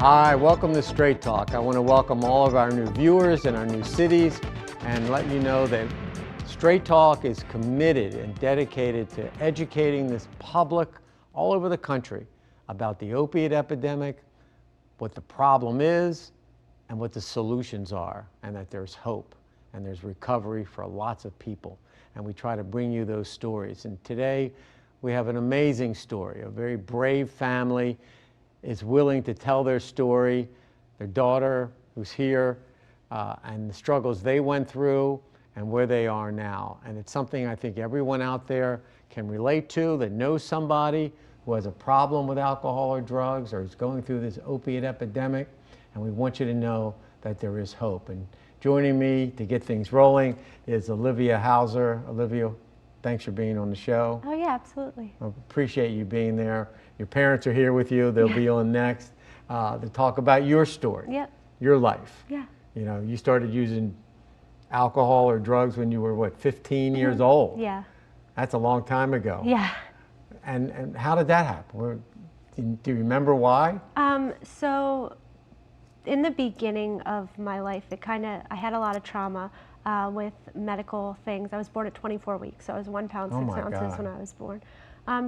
Hi, welcome to Straight Talk. I want to welcome all of our new viewers in our new cities and let you know that Straight Talk is committed and dedicated to educating this public all over the country about the opiate epidemic, what the problem is, and what the solutions are, and that there's hope and there's recovery for lots of people. And we try to bring you those stories. And today we have an amazing story. A very brave family is willing to tell their story, their daughter who's here, and the struggles they went through and where they are now. And it's something I think everyone out there can relate to, that knows somebody who has a problem with alcohol or drugs or is going through this opiate epidemic. And we want you to know that there is hope. And joining me to get things rolling is Olivia Houser. Olivia, thanks for being on the show. Oh yeah, absolutely. I appreciate you being there. Your parents are here with you. They'll be on next to talk about your story, your life. Yeah. You know, you started using alcohol or drugs when you were, what, 15 years old? Yeah. That's a long time ago. Yeah. And how did that happen? Do you remember why? So in the beginning of my life, I had a lot of trauma with medical things. I was born at 24 weeks, so I was 1 pound, 6 ounces when I was born.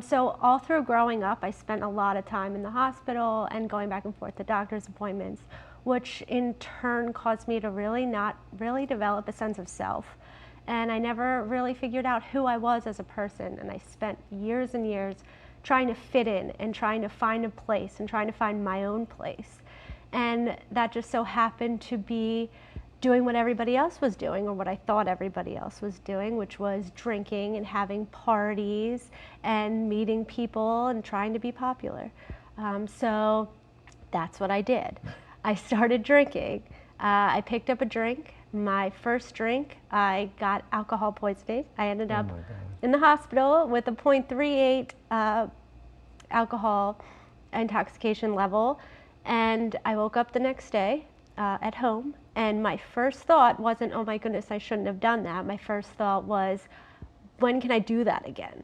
So all through growing up, I spent a lot of time in the hospital and going back and forth to doctor's appointments, which in turn caused me to not really develop a sense of self. And I never really figured out who I was as a person. And I spent years and years trying to fit in and trying to find a place and trying to find my own place. And that just so happened to be doing what everybody else was doing, or what I thought everybody else was doing, which was drinking and having parties and meeting people and trying to be popular. So that's what I did. I started drinking. I picked up a drink. My first drink, I got alcohol poisoning. I ended up in the hospital with a 0.38 alcohol intoxication level. And I woke up the next day at home, and my first thought wasn't, oh my goodness, I shouldn't have done that. My first thought was, when can I do that again?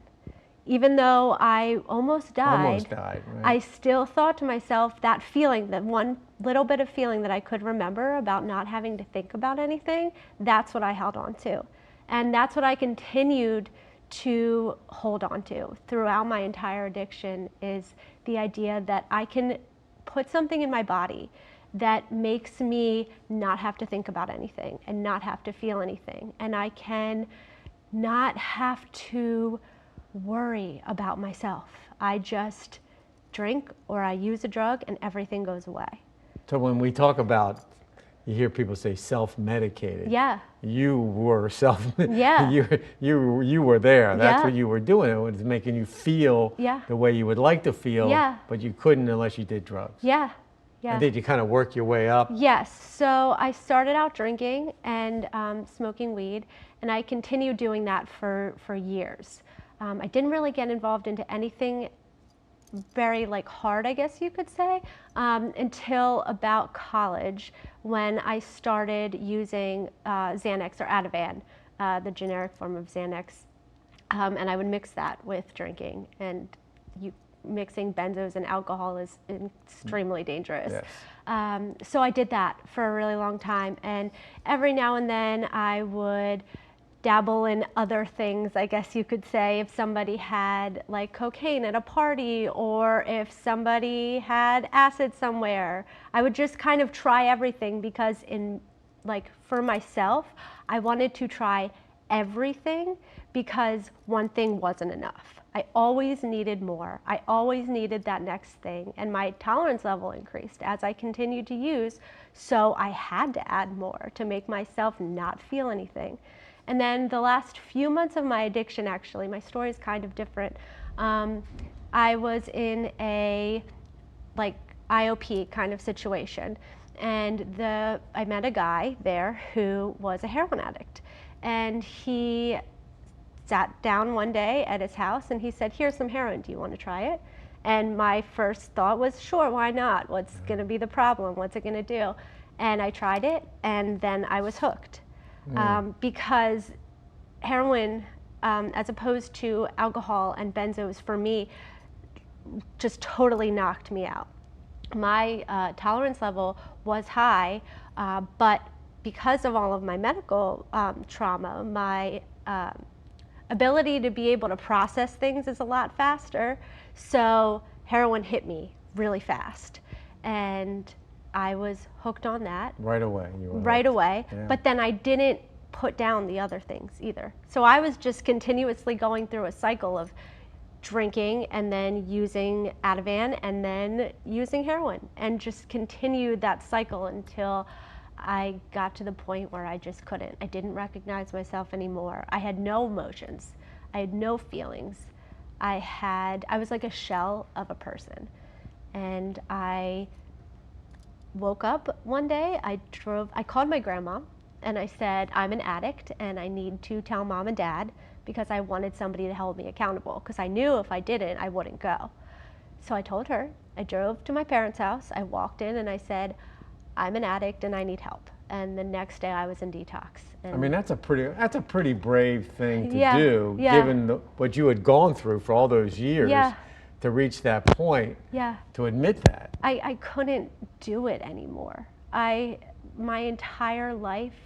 Even though I almost died, right. I still thought to myself, that feeling, that one little bit of feeling that I could remember about not having to think about anything, that's what I held on to. And that's what I continued to hold on to throughout my entire addiction, is the idea that I can put something in my body that makes me not have to think about anything and not have to feel anything. And I can not have to worry about myself. I just drink or I use a drug and everything goes away. So when we talk about, you hear people say self-medicated. Yeah. You were Yeah. you were there. That's what you were doing. It was making you feel the way you would like to feel, but you couldn't unless you did drugs. Yeah. Yeah. And did you kind of work your way up? Yes. So I started out drinking and smoking weed, and I continued doing that for years. I didn't really get involved into anything very hard, I guess you could say, until about college, when I started using Xanax or Ativan, the generic form of Xanax, and I would mix that with drinking. And mixing benzos and alcohol is extremely dangerous. Yes. So I did that for a really long time, and every now and then I would dabble in other things, I guess you could say. If somebody had cocaine at a party, or if somebody had acid somewhere, I would just kind of try everything, because for myself, I wanted to try everything, because one thing wasn't enough. I always needed more. I always needed that next thing, and my tolerance level increased as I continued to use, so I had to add more to make myself not feel anything. And then the last few months of my addiction, actually, my story is kind of different. I was in a IOP kind of situation, and I met a guy there who was a heroin addict, and he sat down one day at his house and he said, here's some heroin, do you want to try it? And my first thought was, sure, why not? What's going to be the problem? What's it going to do? And I tried it, and then I was hooked. Because heroin, as opposed to alcohol and benzos, for me, just totally knocked me out. my tolerance level was high, but because of all of my medical trauma, my ability to be able to process things is a lot faster. So heroin hit me really fast, and I was hooked on that. Right away. You were right hooked. away. Yeah. But then I didn't put down the other things either. So I was just continuously going through a cycle of drinking and then using Ativan and then using heroin, and just continued that cycle until I got to the point where I just couldn't. I didn't recognize myself anymore. I had no emotions. I had no feelings. I was like a shell of a person. And I woke up one day, I called my grandma and I said, I'm an addict and I need to tell mom and dad, because I wanted somebody to hold me accountable, because I knew if I didn't, I wouldn't go. So I told her. I drove to my parents' house. I walked in and I said, I'm an addict and I need help. And the next day I was in detox. And I mean, that's a pretty brave thing to Yeah, do, yeah. given what you had gone through for all those years, Yeah. to reach that point, yeah, to admit that. I couldn't do it anymore. My entire life,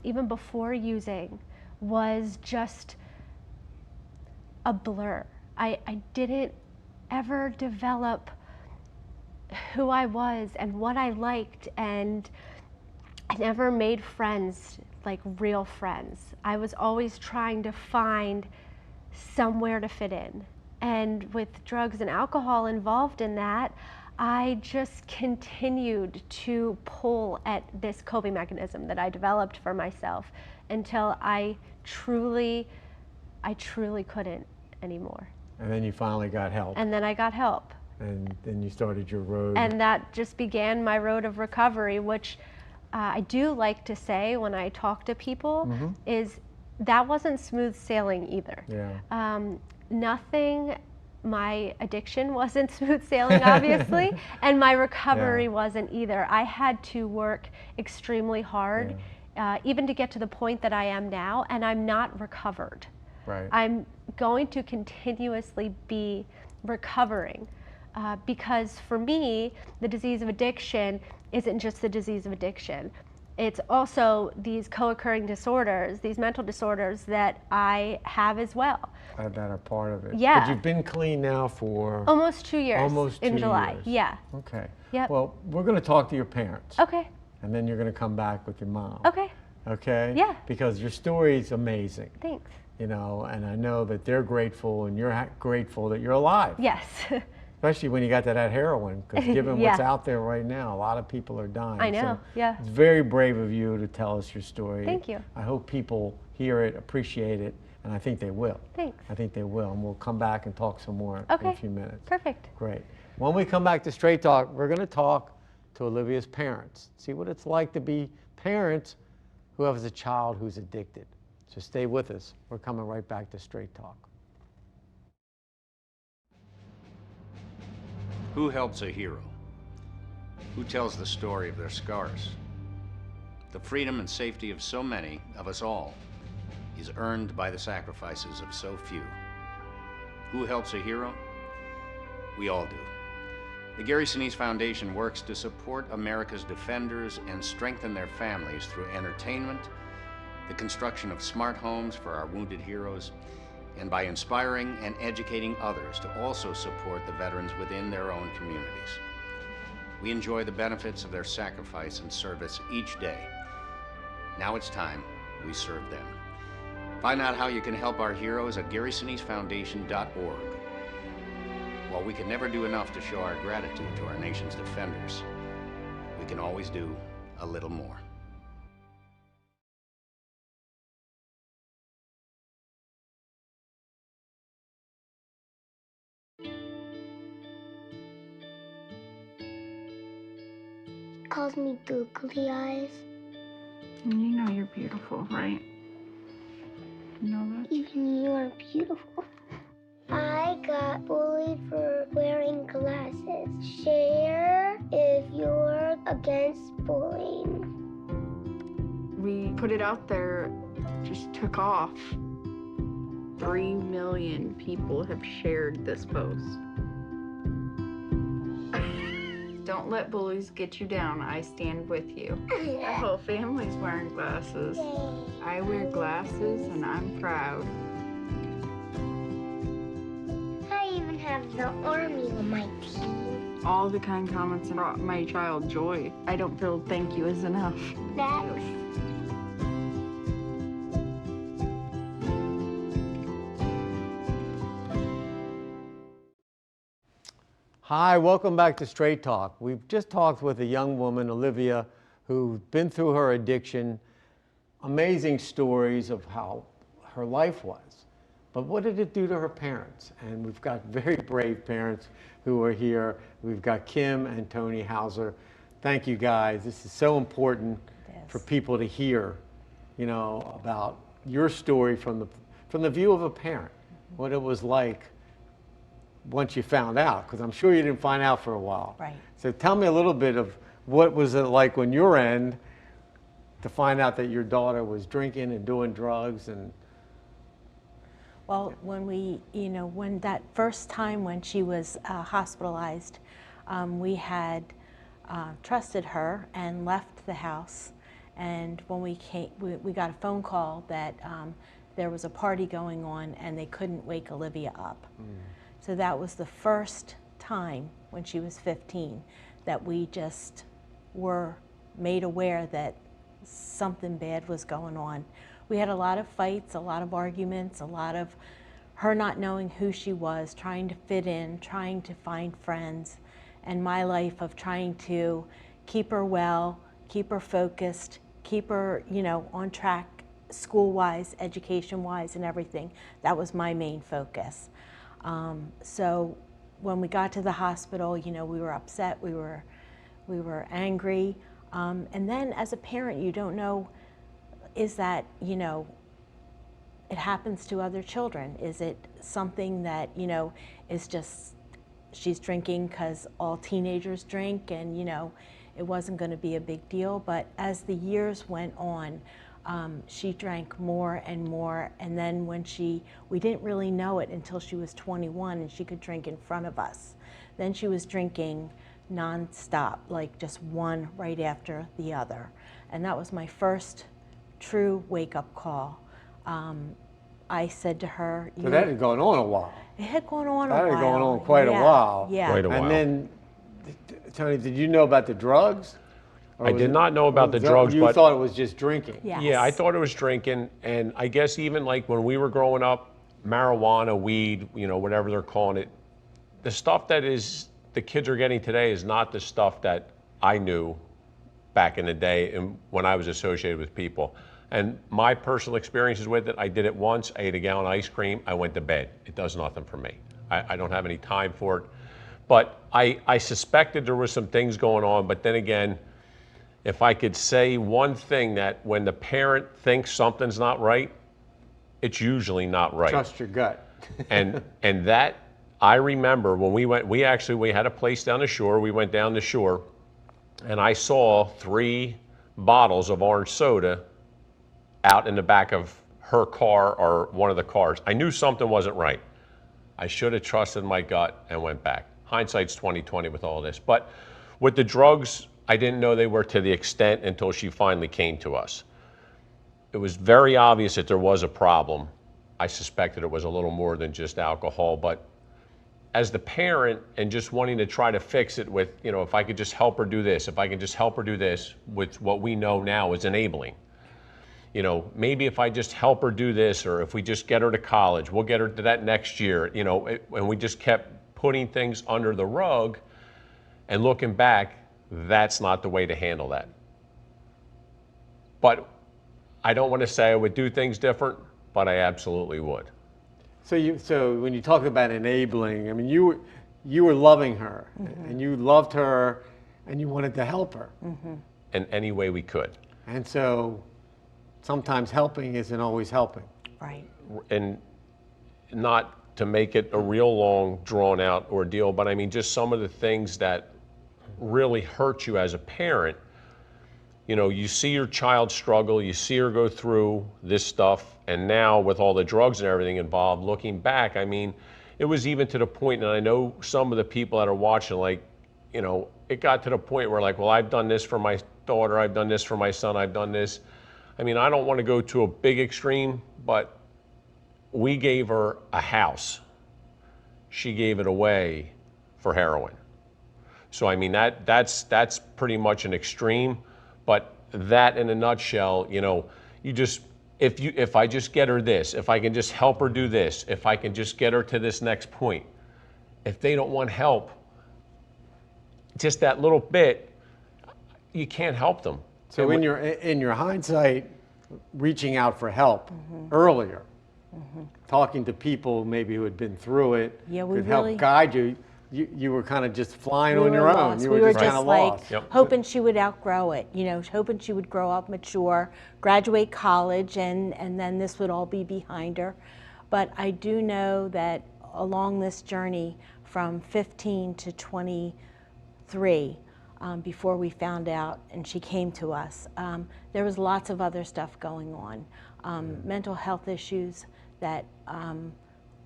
even before using, was just a blur. I didn't ever develop who I was and what I liked, and I never made friends, like real friends. I was always trying to find somewhere to fit in. And with drugs and alcohol involved in that, I just continued to pull at this coping mechanism that I developed for myself until I truly couldn't anymore. And then you finally got help. And then I got help. And then you started your road. And that just began my road of recovery, which I do like to say when I talk to people, is that wasn't smooth sailing either. Yeah. Nothing, my addiction wasn't smooth sailing, obviously, and my recovery wasn't either. I had to work extremely hard, even to get to the point that I am now, and I'm not recovered. Right. I'm going to continuously be recovering, because for me, the disease of addiction isn't just the disease of addiction. It's also these co-occurring disorders, these mental disorders that I have as well. That are part of it. Yeah. But you've been clean now for Almost 2 years. almost in 2 July. years. Yeah. Okay. Yep. Well, we're going to talk to your parents. Okay. And then you're going to come back with your mom. Okay. Okay? Yeah. Because your story is amazing. Thanks. You know, and I know that they're grateful and you're grateful that you're alive. Yes. Especially when you got to that heroin, because given what's out there right now, a lot of people are dying. I know, So yeah. It's very brave of you to tell us your story. Thank you. I hope people hear it, appreciate it, and I think they will. Thanks. I think they will, and we'll come back and talk some more in Okay. a few minutes. Perfect. Great. When we come back to Straight Talk, we're going to talk to Olivia's parents, see what it's like to be parents who have a child who's addicted. So stay with us. We're coming right back to Straight Talk. Who helps a hero? Who tells the story of their scars? The freedom and safety of so many, of us all, is earned by the sacrifices of so few. Who helps a hero? We all do. The Gary Sinise Foundation works to support America's defenders and strengthen their families through entertainment, the construction of smart homes for our wounded heroes, and by inspiring and educating others to also support the veterans within their own communities. We enjoy the benefits of their sacrifice and service each day. Now it's time we serve them. Find out how you can help our heroes at GarySiniseFoundation.org. While we can never do enough to show our gratitude to our nation's defenders, we can always do a little more. Calls me googly eyes. You know you're beautiful, right? You know that? Even you are beautiful. I got bullied for wearing glasses. Share if you're against bullying. We put it out there, just took off. 3 million people have shared this post. Don't let bullies get you down. I stand with you. Our whole family's wearing glasses. I wear glasses and I'm proud. I even have the army on my team. All the kind comments brought my child joy. I don't feel thank you is enough. That's Hi, welcome back to Straight Talk. We've just talked with a young woman, Olivia, who's been through her addiction. Amazing stories of how her life was. But what did it do to her parents? And we've got very brave parents who are here. We've got Kim and Tony Houser. Thank you guys. This is so important for people to hear, you know, about your story from the view of a parent, what it was like once you found out, because I'm sure you didn't find out for a while. Right. So tell me a little bit of what was it like on your end to find out that your daughter was drinking and doing drugs and. Well, when that first time when she was hospitalized, we had trusted her and left the house. And when we came, we got a phone call that there was a party going on and they couldn't wake Olivia up. So that was the first time when she was 15 that we just were made aware that something bad was going on. We had a lot of fights, a lot of arguments, a lot of her not knowing who she was, trying to fit in, trying to find friends, and my life of trying to keep her well, keep her focused, keep her, on track school-wise, education-wise, and everything. That was my main focus. So when we got to the hospital, we were upset, we were angry, and then as a parent, you don't know, is that, it happens to other children? Is it something that, is just, she's drinking because all teenagers drink and, it wasn't going to be a big deal? But as the years went on, she drank more and more, and then when we didn't really know it until she was 21 and she could drink in front of us. Then she was drinking non-stop, like just one right after the other. And that was my first true wake-up call. I said to her, So that had gone on a while. It had gone on a while. That had gone on quite a while. Yeah. Quite a while. And then, Tony, did you know about the drugs? Or I was did it- not know about the was that- drugs, You but thought it was just drinking? Yes. yeah, I thought it was drinking, and I guess even like when we were growing up, marijuana, weed, whatever they're calling it, the stuff that the kids are getting today is not the stuff that I knew back in the day and when I was associated with people. And my personal experiences with it, I did it once, I ate a gallon of ice cream, I went to bed. It does nothing for me. I don't have any time for it. But I suspected there was some things going on, but then again, if I could say one thing, that when the parent thinks something's not right, it's usually not right. Trust your gut. and that, I remember when we went, we had a place down the shore, we went down the shore, and I saw 3 bottles of orange soda out in the back of her car or one of the cars. I knew something wasn't right. I should have trusted my gut and went back. Hindsight's 20/20 with all this. But with the drugs, I didn't know they were to the extent until she finally came to us. It was very obvious that there was a problem. I suspected it was a little more than just alcohol, but as the parent and just wanting to try to fix it with, if I could just help her do this, if I can just help her do this, with what we know now is enabling. Maybe if I just help her do this, or if we just get her to college, we'll get her to that next year, and we just kept putting things under the rug, and looking back, that's not the way to handle that. But I don't want to say I would do things different, but I absolutely would. So when you talk about enabling, I mean, you were loving her, and you loved her, and you wanted to help her. In any way we could. And so sometimes helping isn't always helping. Right. And not to make it a real long, drawn out ordeal, but I mean, just some of the things that really hurt you as a parent. You see your child struggle, you see her go through this stuff, and now with all the drugs and everything involved, looking back, I mean, it was even to the point, and I know some of the people that are watching, like, it got to the point where like, well, I've done this for my daughter, I've done this for my son, I've done this. I mean, I don't want to go to a big extreme, but we gave her a house. She gave it away for heroin. So I mean, that's pretty much an extreme, but that in a nutshell, you know, you just, if I just get her this, if I can just help her do this, if I can just get her to this next point, if they don't want help, just that little bit, you can't help them. So in your hindsight, reaching out for help earlier, talking to people maybe who had been through it, could help guide you. You were kind of just flying on your own. You we were just kind of like lost. hoping she would outgrow it, you know, hoping she would grow up, mature, graduate college, and then this would all be behind her. But I do know that along this journey from 15 to 23, before we found out and she came to us, there was lots of other stuff going on. Mental health issues that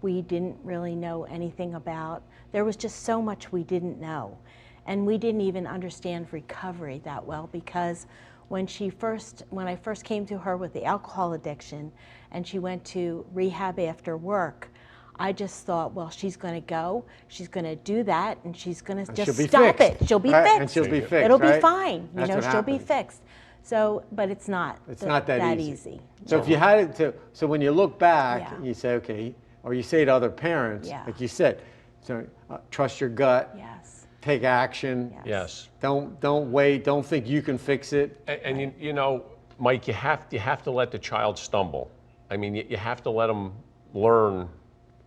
we didn't really know anything about. There was just so much we didn't know. And we didn't even understand recovery that well, because when I first came to her with the alcohol addiction and she went to rehab after work, I just thought, well, she's going to go, she's going to do that, and she's going to just stop it. She'll be fixed. And she'll be fixed. It'll be fine. That's you know, what she'll be happens. fixed. So, but it's not. It's not that easy. So if you had it to, so when you look back, Yeah. you say, okay, or you say to other parents, Yeah. like you said, so trust your gut. Yes. Take action. Yes. Don't wait. Don't think you can fix it. And you know, Mike, you have to let the child stumble. I mean, you have to let them learn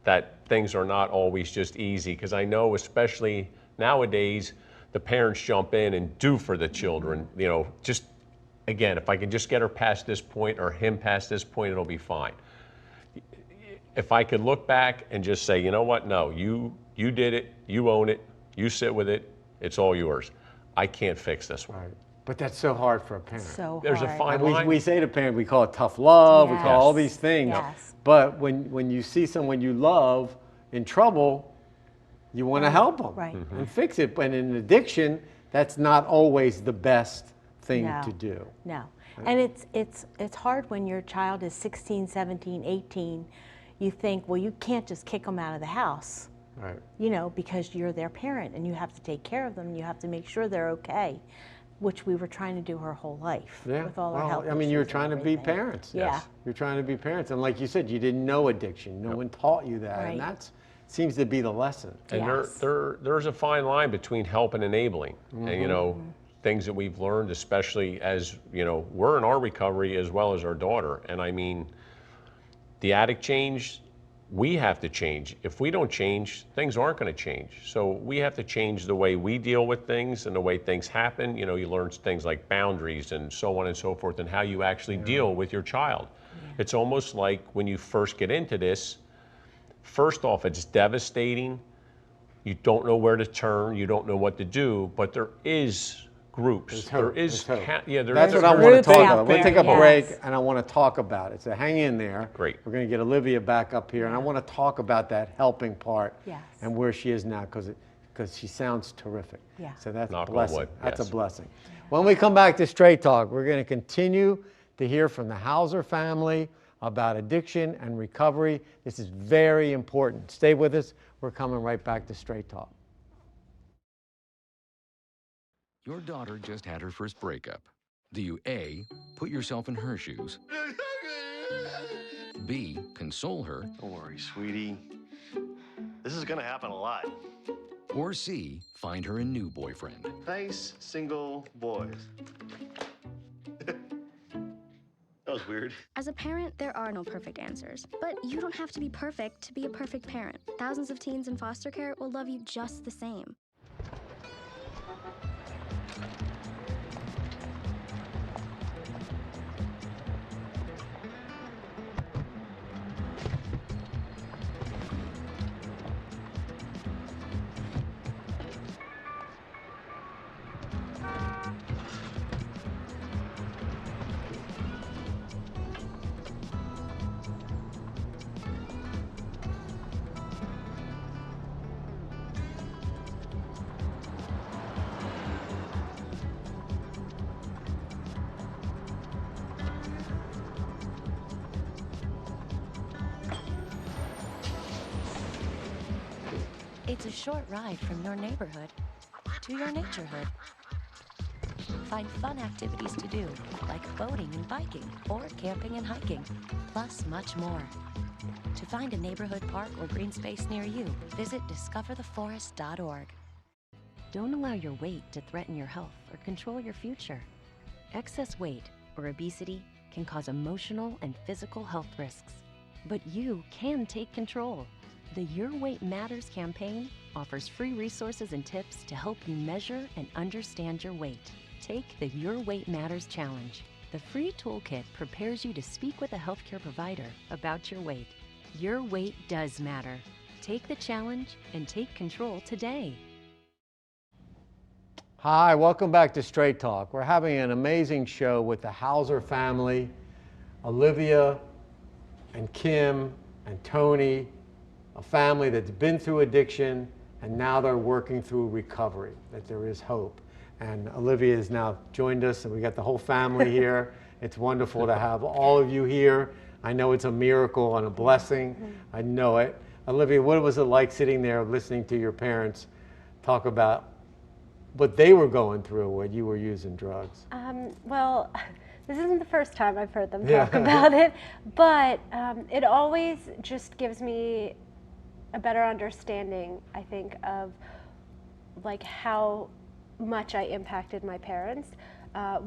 that things are not always just easy, because I know, especially nowadays, the parents jump in and do for the children. You know, just again, if I can just get her past this point or him past this point, it'll be fine. If I could look back and just say, you know what, no, you did it, you own it, you sit with it, it's all yours. I can't fix this one. Right. But that's so hard for a parent. So There's a hard. fine And line. we say to parents, we call it tough love, we call all these things. Yes. But when you see someone you love in trouble, you want to help them Right. and fix it. But in addiction, that's not always the best thing No. to do. No. And it's hard when your child is 16, 17, 18. You think, well, you can't just kick them out of the house. Right. You know, because you're their parent and you have to take care of them and you have to make sure they're okay, which we were trying to do her whole life Yeah. with all our health I mean, you were issues trying to and be everything. parents. Yeah. Yes. You're trying to be parents. And like you said, you didn't know addiction. No one taught you that. Right. And that seems to be the lesson. And Yes. there's a fine line between help and enabling. And you know, things that we've learned, especially as, you know, we're in our recovery as well as our daughter. And I mean, the addict changed, we have to change. If we don't change, things aren't going to change. So we have to change the way we deal with things and the way things happen. You know, you learn things like boundaries and so on and so forth, and how you actually deal with your child. It's almost like when you first get into this, first off, it's devastating. You don't know where to turn, you don't know what to do, but there is groups. Hope. There is, There's hope. there That's is what I groups. want to Groups talk out about. We'll there, take a yes. break and I want to talk about it. So hang in there. Great. We're going to get Olivia back up here and I want to talk about that helping part Yes. and where she is now, because she sounds terrific. Yeah. So that's Knock a on blessing. wood, That's yes. a blessing. When we come back to Straight Talk, we're going to continue to hear from the Houser family about addiction and recovery. This is very important. Stay with us. We're coming right back to Straight Talk. Your daughter just had her first breakup. Do you A, put yourself in her shoes? B, console her? Don't worry, sweetie. This is gonna happen a lot. Or C, find her a new boyfriend? Nice single boys. That was weird. As a parent, there are no perfect answers. But you don't have to be perfect to be a perfect parent. Thousands of teens in foster care will love you just the same. It's a short ride from your neighborhood to your naturehood. Find fun activities to do, like boating and biking, or camping and hiking, plus much more. To find a neighborhood park or green space near you, visit discovertheforest.org. Don't allow your weight to threaten your health or control your future. Excess weight or obesity can cause emotional and physical health risks. But you can take control. The Your Weight Matters campaign offers free resources and tips to help you measure and understand your weight. Take the Your Weight Matters Challenge. The free toolkit prepares you to speak with a healthcare provider about your weight. Your weight does matter. Take the challenge and take control today. Hi, welcome back to Straight Talk. We're having an amazing show with the Houser family, Olivia and Kim and Tony, a family that's been through addiction and now they're working through recovery, that there is hope. And Olivia has now joined us and we got the whole family here. It's wonderful to have all of you here. I know it's a miracle and a blessing. I know it. Olivia, what was it like sitting there listening to your parents talk about what they were going through when you were using drugs? Well, this isn't the first time I've heard them talk about it, but it always just gives me a better understanding, I think, of like how much I impacted my parents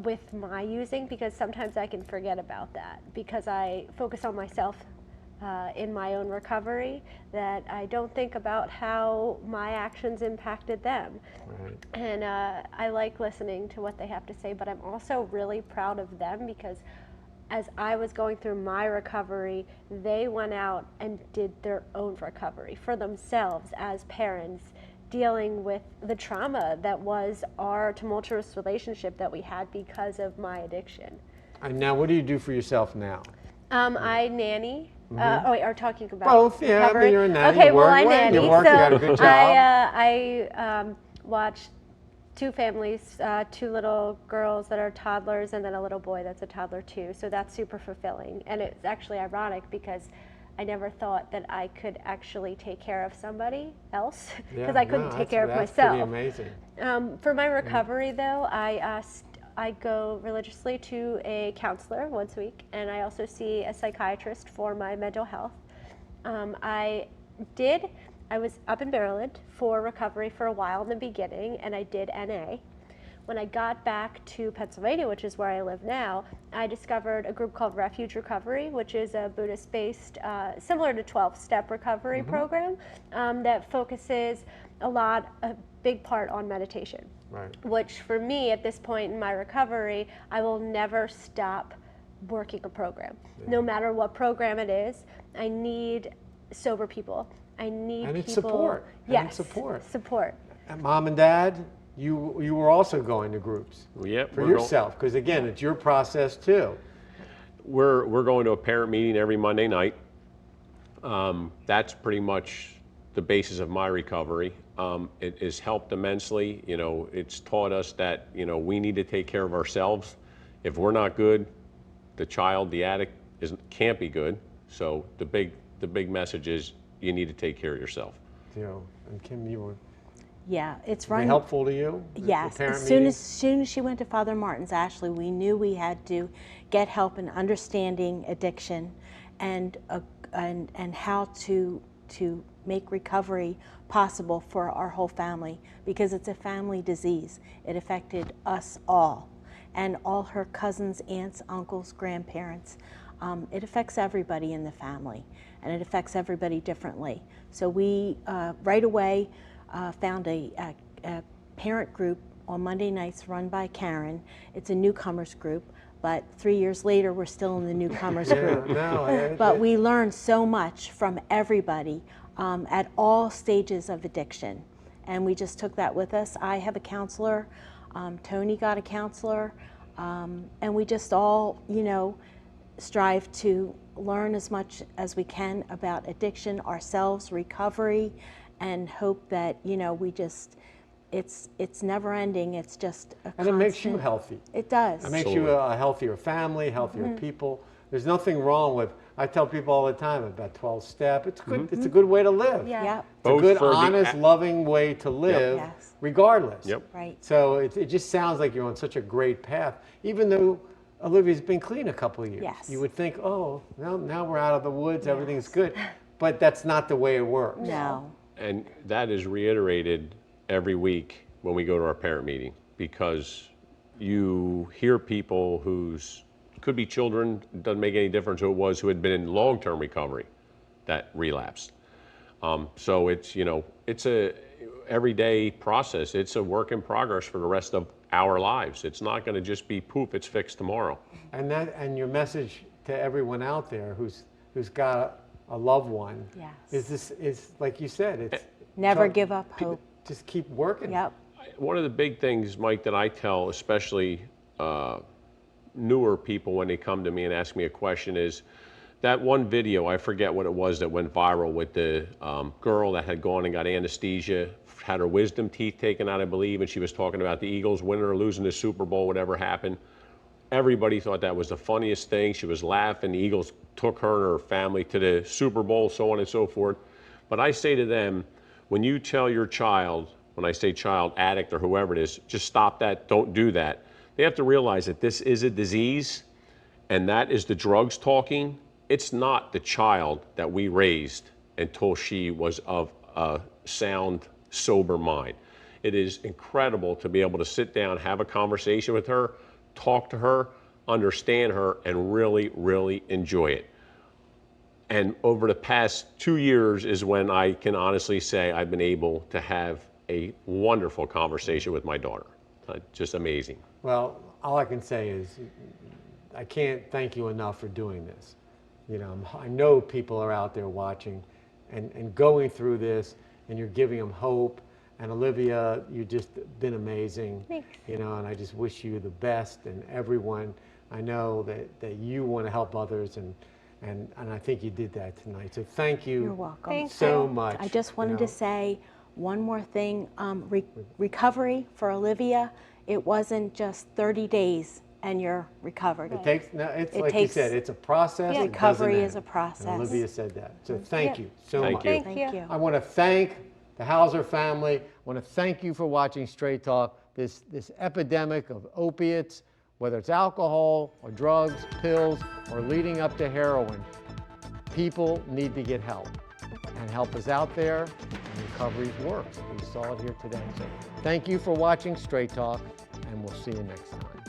with my using, because sometimes I can forget about that because I focus on myself in my own recovery, that I don't think about how my actions impacted them. Right. And I like listening to what they have to say, but I'm also really proud of them because as I was going through my recovery, they went out and did their own recovery for themselves as parents, dealing with the trauma that was our tumultuous relationship that we had because of my addiction. And now what do you do for yourself now? I nanny. Oh, wait, are talking about both? Yeah, recovery? I mean, you're a nanny. Okay, you well, work, I nanny. You work, so you got a good job. I watched two families, two little girls that are toddlers and then a little boy that's a toddler too. So that's super fulfilling. And it's actually ironic because I never thought that I could actually take care of somebody else because I couldn't take care of myself. That's pretty amazing. For my recovery though, I go religiously to a counselor once a week, and I also see a psychiatrist for my mental health. I was up in Maryland for recovery for a while in the beginning, and I did NA. When I got back to Pennsylvania, which is where I live now, I discovered a group called Refuge Recovery, which is a Buddhist-based, similar to 12-step recovery program that focuses a big part on meditation. Right. Which for me at this point in my recovery, I will never stop working a program. Yeah. No matter what program it is, I need sober people. I need and people. It's support. Yes. And it's support. Support. And Mom and Dad, you were also going to groups. Yep, for yourself, because again, it's your process too. We're going to a parent meeting every Monday night. That's pretty much the basis of my recovery. It has helped immensely. You know, it's taught us that, you know, we need to take care of ourselves. If we're not good, the child, the addict, can't be good. So the big message is you need to take care of yourself. You know, and Kim, you were. Yeah, it's right. Helpful to you? Yes. As soon as she went to Father Martin's, Ashley, we knew we had to get help in understanding addiction and how to make recovery possible for our whole family, because it's a family disease. It affected us all, and all her cousins, aunts, uncles, grandparents. It affects everybody in the family, and it affects everybody differently. So we right away found a parent group on Monday nights run by Karen. It's a newcomers group, but 3 years later we're still in the newcomers group. But we learned so much from everybody at all stages of addiction, and we just took that with us. I have a counselor, Tony got a counselor, and we just all, you know, strive to learn as much as we can about addiction ourselves, recovery, and hope that, you know, we just, it's never ending. It's just a constant. And it makes you healthy. It does. It makes you a healthier family, healthier people. There's nothing wrong with I tell people all the time about 12-step. It's good. It's a good way to live. Yeah. It's Both a good, for the- honest, loving way to live, Yes. regardless. Yep. Right. So it just sounds like you're on such a great path, even though Olivia's been clean a couple of years. Yes. You would think, oh, now we're out of the woods, everything's good. But that's not the way it works. No. And that is reiterated every week when we go to our parent meeting, because you hear people whose could be children, doesn't make any difference who it was, who had been in long-term recovery that relapsed. So it's, it's a everyday process. It's a work in progress for the rest of our lives. It's not going to just be poof, it's fixed tomorrow. And your message to everyone out there who's got a loved one is like you said, it's Never give up hope. Just keep working. Yep. One of the big things, Mike, that I tell, especially newer people when they come to me and ask me a question, is that one video, I forget what it was, that went viral with the girl that had gone and got anesthesia, had her wisdom teeth taken out, I believe, and she was talking about the Eagles winning or losing the Super Bowl, whatever happened. Everybody thought that was the funniest thing. She was laughing. The Eagles took her and her family to the Super Bowl, so on and so forth. But I say to them, when you tell your child, when I say child, addict or whoever it is, just stop that, don't do that. They have to realize that this is a disease, and that is the drugs talking. It's not the child that we raised until she was of a sound, sober mind. It is incredible to be able to sit down, have a conversation with her, talk to her, understand her, and really, really enjoy it. And over the past 2 years is when I can honestly say I've been able to have a wonderful conversation with my daughter. Just amazing. Well, all I can say is I can't thank you enough for doing this. I know people are out there watching and going through this, and you're giving them hope. And Olivia, you've just been amazing. Thanks. And I just wish you the best, and everyone. I know that you want to help others, and I think you did that tonight. So thank you. You're welcome. Thanks. So much. I just wanted to say one more thing. Recovery for Olivia, it wasn't just 30 days and you're recovered. It takes, it's like you said, it's a process. It Recovery doesn't is a end. process. And Olivia said that. So thank you so Thank much. you. Thank you. I want to thank the Houser family. I want to thank you for watching Straight Talk. This epidemic of opiates, whether it's alcohol or drugs, pills, or leading up to heroin, people need to get help. And help is out there, and recovery works. We saw it here today. So thank you for watching Straight Talk, and we'll see you next time.